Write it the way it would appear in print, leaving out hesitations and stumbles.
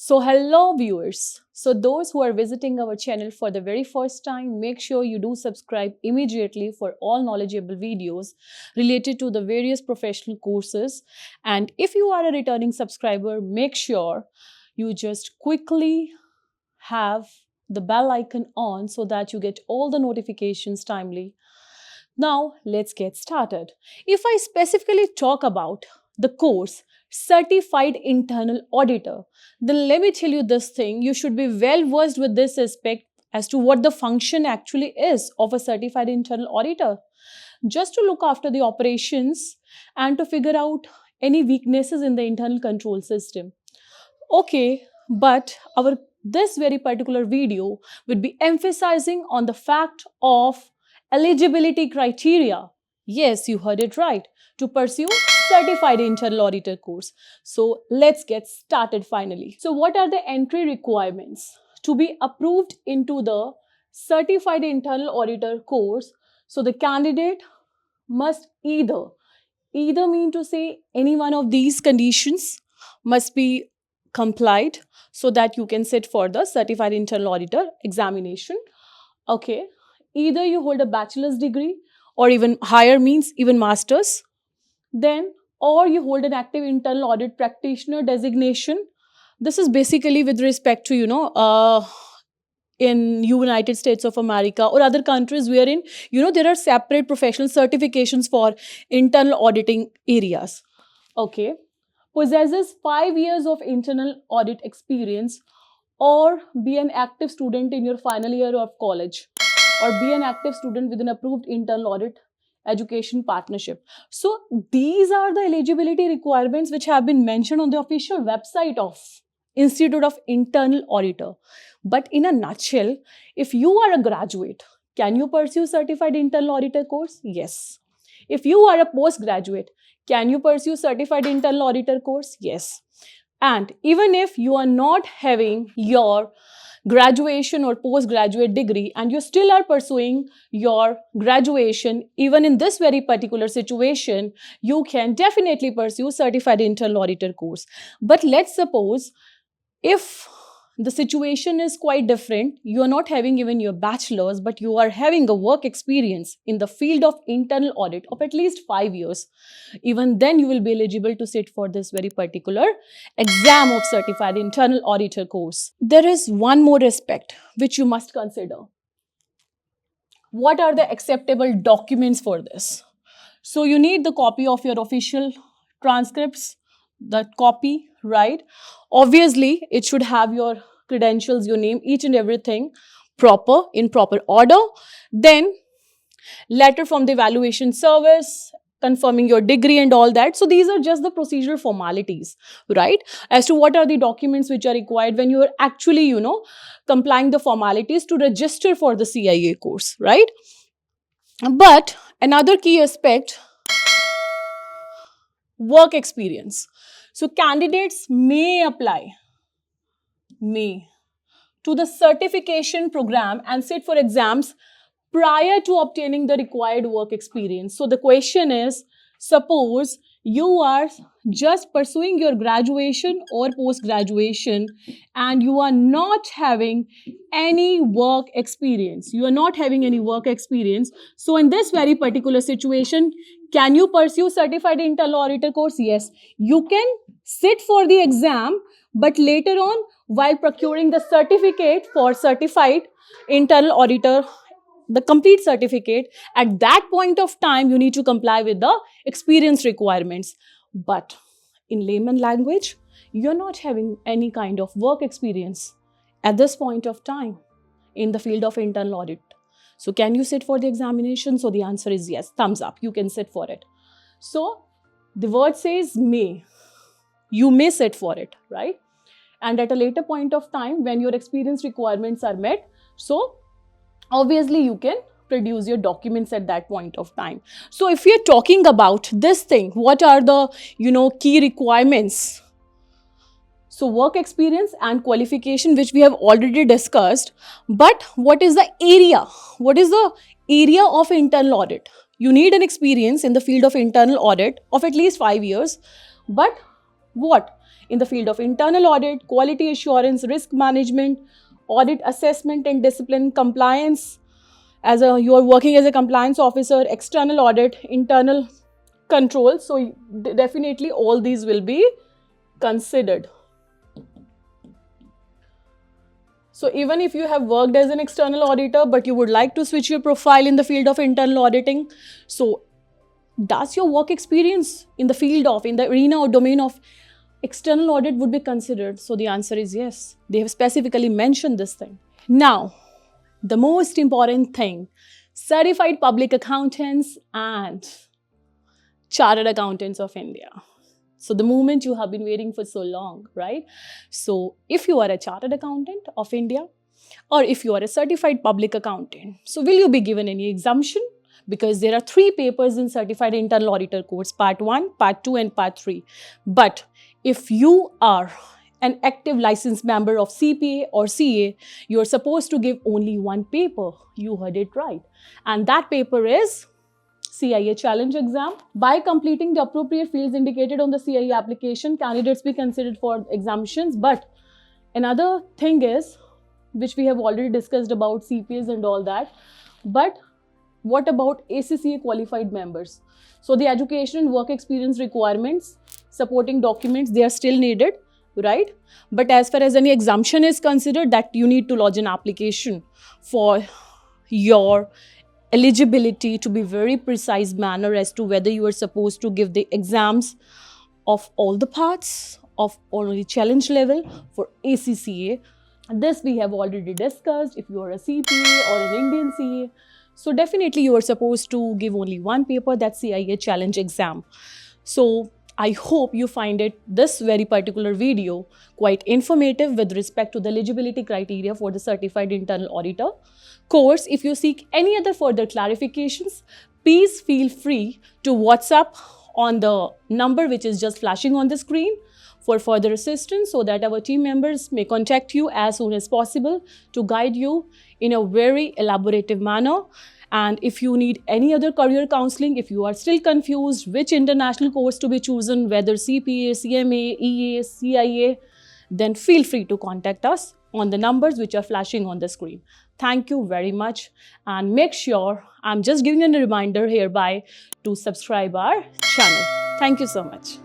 So hello viewers. So those who are visiting our channel for the very first time, make sure you do subscribe immediately for all knowledgeable videos related to the various professional courses. And if you are a returning subscriber, make sure you just quickly have the bell icon on so that you get all the notifications timely. Now let's get started. If I specifically talk about the course Certified Internal Auditor, then let me tell you this thing. You should be well versed with this aspect as to what the function actually is of a certified internal auditor. Just to look after the operations and to figure out any weaknesses in the internal control system. Okay, but our this very particular video would be emphasizing on the fact of eligibility criteria. Yes, you heard it right. To pursue certified internal auditor course. So let's get started finally. So what are the entry requirements to be approved into the certified internal auditor course? So the candidate must either mean to say any one of these conditions must be complied so that you can sit for the certified internal auditor examination. Okay, either you hold a bachelor's degree or even higher means even masters, then or you hold an active internal audit practitioner designation. This is basically with respect to in United States of America or other countries wherein there are separate professional certifications for internal auditing areas. Okay, possesses 5 years of internal audit experience, or be an active student in your final year of college, or be an active student with an approved internal audit education partnership. So these are the eligibility requirements which have been mentioned on the official website of Institute of Internal Auditor. But in a nutshell, if you are a graduate, can you pursue certified internal auditor course? Yes. If you are a postgraduate, can you pursue certified internal auditor course? Yes. And even if you are not having your graduation or postgraduate degree and you still are pursuing your graduation, even in this very particular situation, you can definitely pursue certified internal auditor course. But let's suppose if the situation is quite different, you are not having even your bachelor's, but you are having a work experience in the field of internal audit of at least 5 years. Even then, you will be eligible to sit for this very particular exam of certified internal auditor course. There is one more aspect which you must consider. What are the acceptable documents for this? So you need the copy of your official transcripts, the copy, right? Obviously, it should have your credentials, your name, each and everything in proper order. Then letter from the evaluation service confirming your degree and all that. So these are just the procedural formalities, right? As to what are the documents which are required when you are actually, complying the formalities to register for the CIA course, right? But another key aspect, work experience. So candidates may apply to the certification program and sit for exams prior to obtaining the required work experience. So the question is, suppose you are just pursuing your graduation or post-graduation and you are not having any work experience. So in this very particular situation, can you pursue certified internal auditor course? Yes, you can sit for the exam, but later on, while procuring the certificate for certified internal auditor, the complete certificate, at that point of time, you need to comply with the experience requirements. But in layman language, you're not having any kind of work experience at this point of time in the field of internal audit. So can you sit for the examination? So the answer is yes, thumbs up, you can sit for it. So the word says may. You may sit for it, right? And at a later point of time, when your experience requirements are met, so obviously you can produce your documents at that point of time. So if we are talking about this thing, what are the key requirements? So work experience and qualification, which we have already discussed. But what is the area? What is the area of internal audit? You need an experience in the field of internal audit of at least 5 years. But what? in the field of internal audit, quality assurance, risk management, audit assessment and discipline, compliance, you are working as a compliance officer, external audit, internal control. So definitely all these will be considered. So even if you have worked as an external auditor, but you would like to switch your profile in the field of internal auditing, so does your work experience in the field of, in the arena or domain of external audit would be considered? So the answer is yes. They have specifically mentioned this thing. Now, the most important thing, certified public accountants and chartered accountants of India. So the moment you have been waiting for so long, right? So if you are a chartered accountant of India, or if you are a certified public accountant, so will you be given any exemption? Because there are 3 papers in certified internal auditor course, part 1, part 2 and part 3. But if you are an active licensed member of CPA or CA, you are supposed to give only 1 paper. You heard it right. And that paper is CIA challenge exam. By completing the appropriate fields indicated on the CIA application, candidates be considered for exemptions. But another thing is, which we have already discussed about CPAs and all that, but what about ACCA qualified members? So the education and work experience requirements, supporting documents, they are still needed, right? But as far as any exemption is considered, that you need to lodge an application for your eligibility to be very precise manner as to whether you are supposed to give the exams of all the parts of only challenge level for ACCA. This we have already discussed. If you are a CPA or an Indian CA, so definitely you are supposed to give only 1 paper, that's CIA challenge exam. So I hope you find this very particular video quite informative with respect to the eligibility criteria for the certified internal auditor course. If you seek any other further clarifications, please feel free to WhatsApp on the number which is just flashing on the screen for further assistance, so that our team members may contact you as soon as possible to guide you in a very elaborative manner. And if you need any other career counseling, if you are still confused which international course to be chosen, whether CPA, CMA, EA, CIA, then feel free to contact us on the numbers which are flashing on the screen. Thank you very much, and make sure, I'm just giving a reminder hereby, to subscribe our channel. Thank you so much.